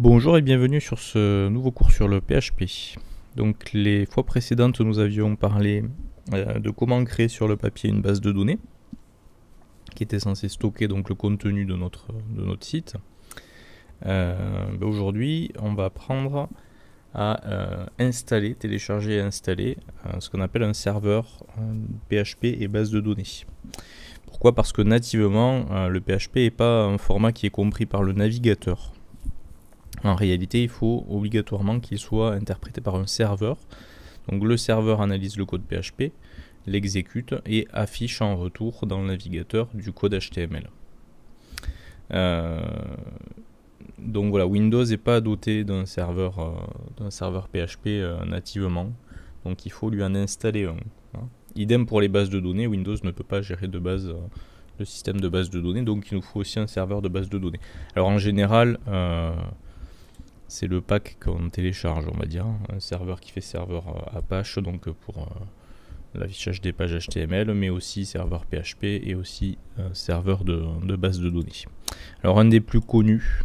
Bonjour et bienvenue sur ce nouveau cours sur le PHP. Donc les fois précédentes nous avions parlé de comment créer sur le papier une base de données qui était censée stocker donc le contenu de notre site. Aujourd'hui on va apprendre à télécharger et installer ce qu'on appelle un serveur PHP et base de données. Pourquoi ? Parce que nativement le PHP n'est pas un format qui est compris par le navigateur. En réalité, il faut obligatoirement qu'il soit interprété par un serveur. Donc le serveur analyse le code PHP, l'exécute et affiche en retour dans le navigateur du code HTML. Donc voilà, Windows n'est pas doté d'un serveur PHP nativement. Donc il faut lui en installer un. Idem pour les bases de données, Windows ne peut pas gérer de base le système de base de données, donc il nous faut aussi un serveur de base de données. Alors en général, c'est le pack qu'on télécharge, on va dire, un serveur qui fait serveur Apache, donc pour l'affichage des pages HTML, mais aussi serveur PHP et aussi serveur de base de données. Alors un des plus connus,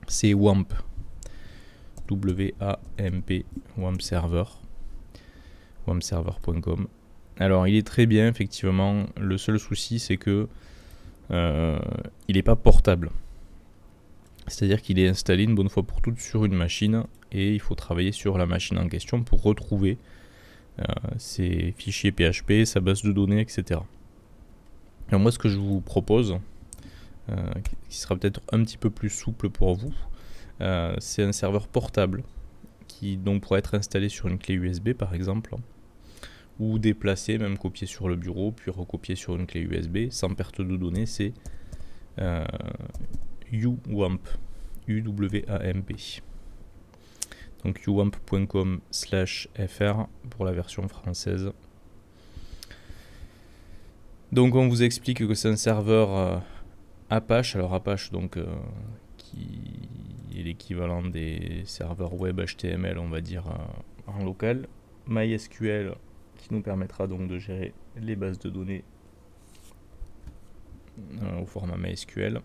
c'est WAMP, W-A-M-P, WAMP Server, wampserver.com. Alors il est très bien, effectivement, le seul souci c'est que il n'est pas portable. C'est-à-dire qu'il est installé une bonne fois pour toutes sur une machine et il faut travailler sur la machine en question pour retrouver ses fichiers PHP, sa base de données, etc. Alors moi ce que je vous propose, qui sera peut-être un petit peu plus souple pour vous, c'est un serveur portable qui donc pourrait être installé sur une clé USB par exemple, ou déplacé, même copié sur le bureau, puis recopié sur une clé USB sans perte de données. C'est uwamp, U-W-A-M-P. Donc uwamp.com/fr pour la version française. Donc on vous explique que c'est un serveur Apache. Alors Apache donc qui est l'équivalent des serveurs web HTML, on va dire en local. MySQL qui nous permettra donc de gérer les bases de données au format MySQL.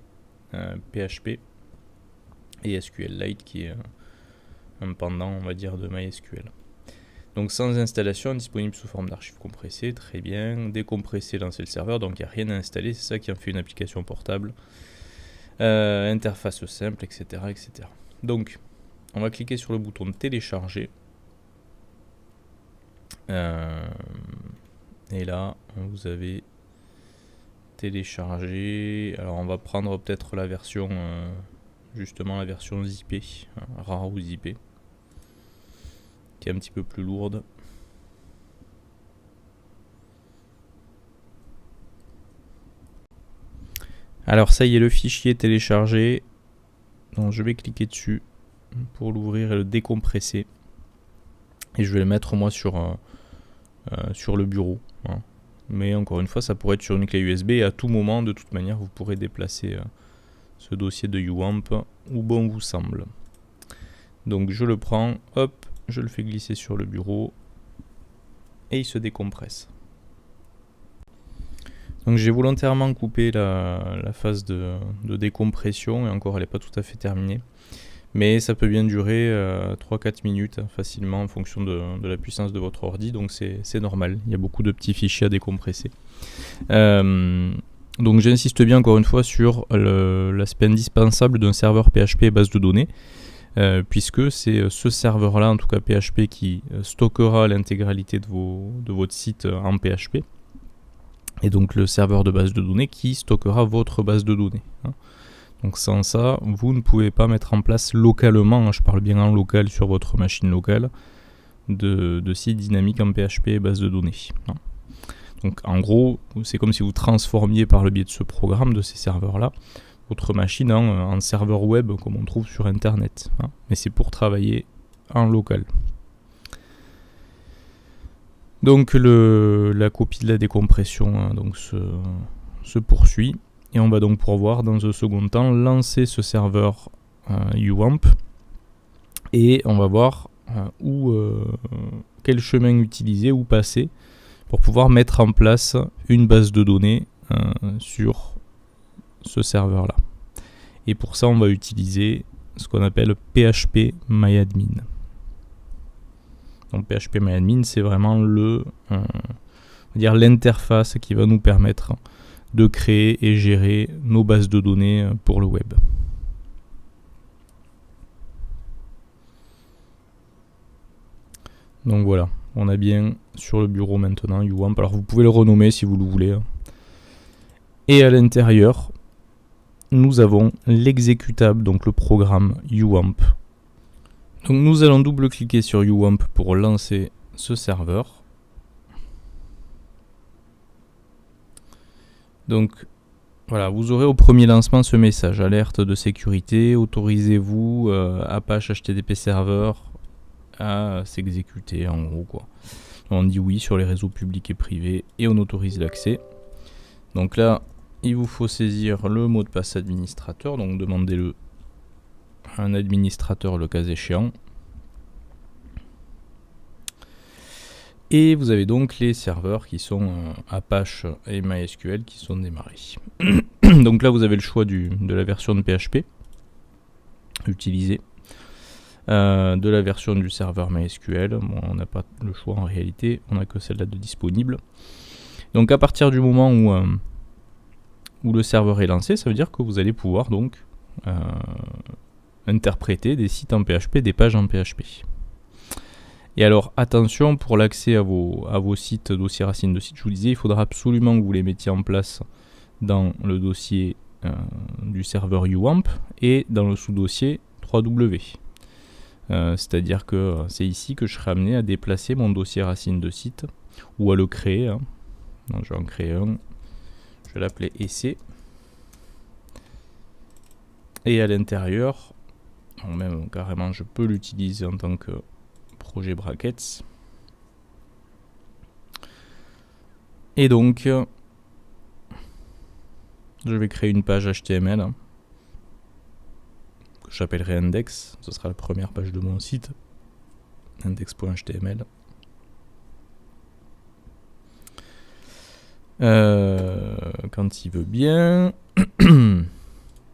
PHP et SQLite qui est un pendant, on va dire, de MySQL. Donc sans installation, disponible sous forme d'archives compressées, très bien. Décompresser, lancer le serveur, donc il n'y a rien à installer, c'est ça qui en fait une application portable. Interface simple, etc., etc. Donc on va cliquer sur le bouton télécharger. Et là vous avez télécharger. Alors on va prendre peut-être la version justement la version zippée, RAR ou zippée, qui est un petit peu plus lourde. Alors ça y est, le fichier est téléchargé, donc je vais cliquer dessus pour l'ouvrir et le décompresser, et je vais le mettre moi sur le bureau, mais encore une fois ça pourrait être sur une clé USB et à tout moment de toute manière vous pourrez déplacer ce dossier de uwamp où bon vous semble. Donc je le prends, hop, je le fais glisser sur le bureau et il se décompresse. Donc j'ai volontairement coupé la phase de décompression, et encore elle n'est pas tout à fait terminée, mais ça peut bien durer 3-4 minutes facilement en fonction de la puissance de votre ordi, donc c'est normal, il y a beaucoup de petits fichiers à décompresser. Donc j'insiste bien encore une fois sur l'aspect indispensable d'un serveur PHP et base de données, puisque c'est ce serveur-là, en tout cas PHP, qui stockera l'intégralité de votre site en PHP, et donc le serveur de base de données qui stockera votre base de données. Donc sans ça, vous ne pouvez pas mettre en place localement, je parle bien en local sur votre machine locale, de site dynamique en PHP et base de données. Donc en gros, c'est comme si vous transformiez par le biais de ce programme, de ces serveurs-là, votre machine en serveur web comme on trouve sur Internet. Mais c'est pour travailler en local. Donc la copie de la décompression donc se poursuit. Et on va donc pouvoir, dans un second temps, lancer ce serveur uwamp. Et on va voir quel chemin utiliser, où passer, pour pouvoir mettre en place une base de données sur ce serveur-là. Et pour ça, on va utiliser ce qu'on appelle PHP-MyAdmin. Donc PHP-MyAdmin, c'est vraiment l'interface qui va nous permettre de créer et gérer nos bases de données pour le web. Donc voilà, on a bien sur le bureau maintenant UWAMP. Alors vous pouvez le renommer si vous le voulez. Et à l'intérieur, nous avons l'exécutable, donc le programme UWAMP. Donc nous allons double-cliquer sur UWAMP pour lancer ce serveur. Donc voilà, vous aurez au premier lancement ce message, alerte de sécurité, autorisez-vous Apache HTTP Server à s'exécuter en gros quoi. On dit oui sur les réseaux publics et privés et on autorise l'accès. Donc là, il vous faut saisir le mot de passe administrateur, donc demandez-le à un administrateur le cas échéant. Et vous avez donc les serveurs qui sont Apache et MySQL qui sont démarrés. Donc là vous avez le choix de la version de PHP utilisée, de la version du serveur MySQL. Bon, on n'a pas le choix en réalité, on n'a que celle-là de disponible. Donc à partir du moment où le serveur est lancé, ça veut dire que vous allez pouvoir donc interpréter des sites en PHP, des pages en PHP. Et alors attention, pour l'accès à vos sites, dossiers racines de sites, je vous disais, il faudra absolument que vous les mettiez en place dans le dossier du serveur UWAMP et dans le sous-dossier 3W. C'est-à-dire que c'est ici que je serai amené à déplacer mon dossier racine de site ou à le créer. Donc, je vais en créer un, je vais l'appeler essai. Et à l'intérieur, même carrément je peux l'utiliser en tant que projet brackets. Et donc je vais créer une page HTML que j'appellerai index. Ce sera la première page de mon site, index.html. Quand il veut bien.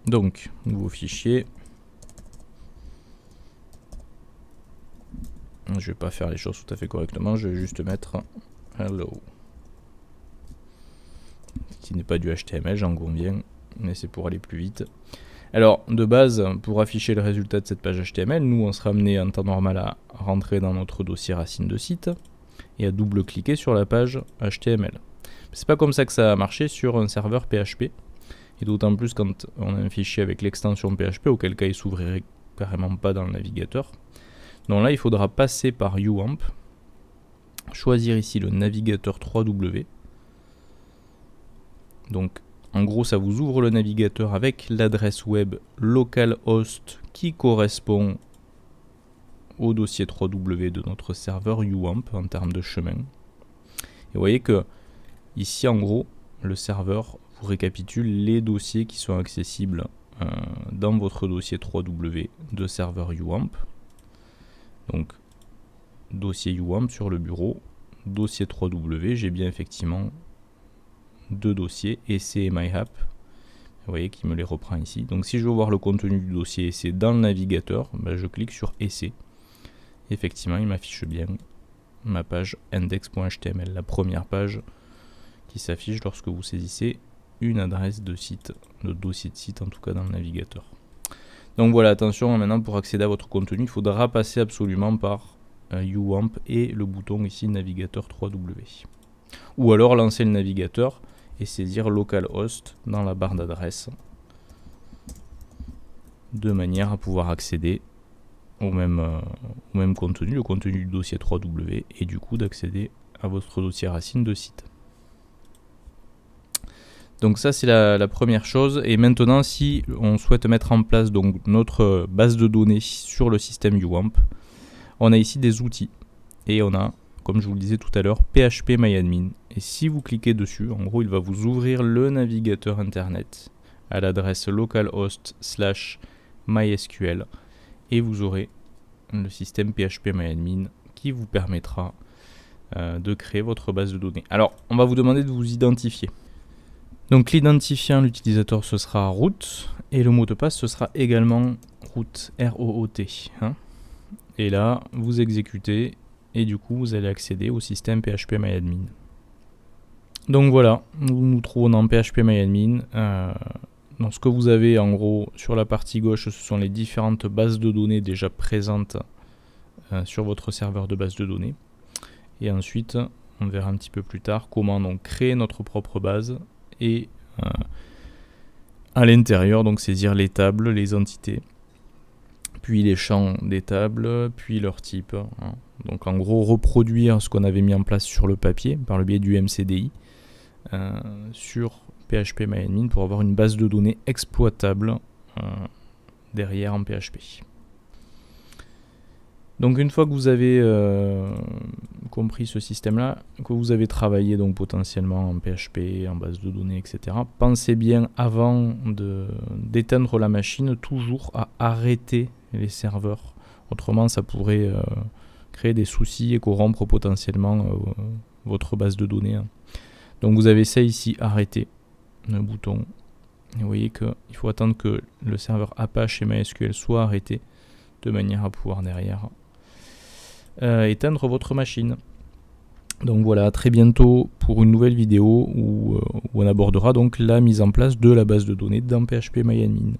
Donc nouveau fichier. Je vais pas faire les choses tout à fait correctement, je vais juste mettre hello. Qui n'est pas du HTML, j'en conviens, mais c'est pour aller plus vite. Alors, de base, pour afficher le résultat de cette page HTML, nous on sera amené en temps normal à rentrer dans notre dossier racine de site et à double-cliquer sur la page HTML. C'est pas comme ça que ça a marché sur un serveur PHP, et d'autant plus quand on a un fichier avec l'extension PHP, auquel cas il s'ouvrirait carrément pas dans le navigateur. Donc là, il faudra passer par UWAMP, choisir ici le navigateur 3W. Donc, en gros, ça vous ouvre le navigateur avec l'adresse web localhost qui correspond au dossier 3W de notre serveur UWAMP en termes de chemin. Et vous voyez que ici, en gros, le serveur vous récapitule les dossiers qui sont accessibles dans votre dossier 3W de serveur UWAMP. Donc, dossier UWAMP sur le bureau, dossier 3W, j'ai bien effectivement deux dossiers, essai et MyApp. Vous voyez qu'il me les reprend ici. Donc si je veux voir le contenu du dossier essai dans le navigateur, ben je clique sur essai. Effectivement, il m'affiche bien ma page index.html, la première page qui s'affiche lorsque vous saisissez une adresse de site, de dossier de site en tout cas dans le navigateur. Donc voilà, attention, maintenant pour accéder à votre contenu, il faudra passer absolument par UWAMP et le bouton ici navigateur 3W. Ou alors lancer le navigateur et saisir localhost dans la barre d'adresse de manière à pouvoir accéder au même contenu, le contenu du dossier 3W, et du coup d'accéder à votre dossier racine de site. Donc ça c'est la première chose. Et maintenant, si on souhaite mettre en place donc notre base de données sur le système UWAMP, on a ici des outils et on a, comme je vous le disais tout à l'heure, PHP-MyAdmin. Et si vous cliquez dessus, en gros il va vous ouvrir le navigateur internet à l'adresse localhost/mysql et vous aurez le système PHP-MyAdmin qui vous permettra de créer votre base de données. Alors on va vous demander de vous identifier. Donc l'identifiant, l'utilisateur, ce sera root, et le mot de passe, ce sera également root, R-O-O-T. Hein. Et là, vous exécutez et du coup, vous allez accéder au système PHP-MyAdmin. Donc voilà, nous nous trouvons dans PHP-MyAdmin. Donc ce que vous avez en gros sur la partie gauche, ce sont les différentes bases de données déjà présentes sur votre serveur de base de données. Et ensuite, on verra un petit peu plus tard comment donc créer notre propre base et à l'intérieur donc saisir les tables, les entités, puis les champs des tables, puis leur type. Hein. Donc en gros reproduire ce qu'on avait mis en place sur le papier par le biais du MCDI sur PHP-MyAdmin pour avoir une base de données exploitable derrière en PHP. Donc une fois que vous avez compris ce système-là, que vous avez travaillé donc potentiellement en PHP, en base de données, etc., pensez bien avant d'éteindre la machine toujours à arrêter les serveurs. Autrement, ça pourrait créer des soucis et corrompre potentiellement votre base de données. Hein. Donc vous avez ça ici, arrêter, le bouton. Et vous voyez qu'il faut attendre que le serveur Apache et MySQL soit arrêté de manière à pouvoir derrière éteindre votre machine. Donc voilà, à très bientôt pour une nouvelle vidéo où on abordera donc la mise en place de la base de données dans PHP-MyAdmin.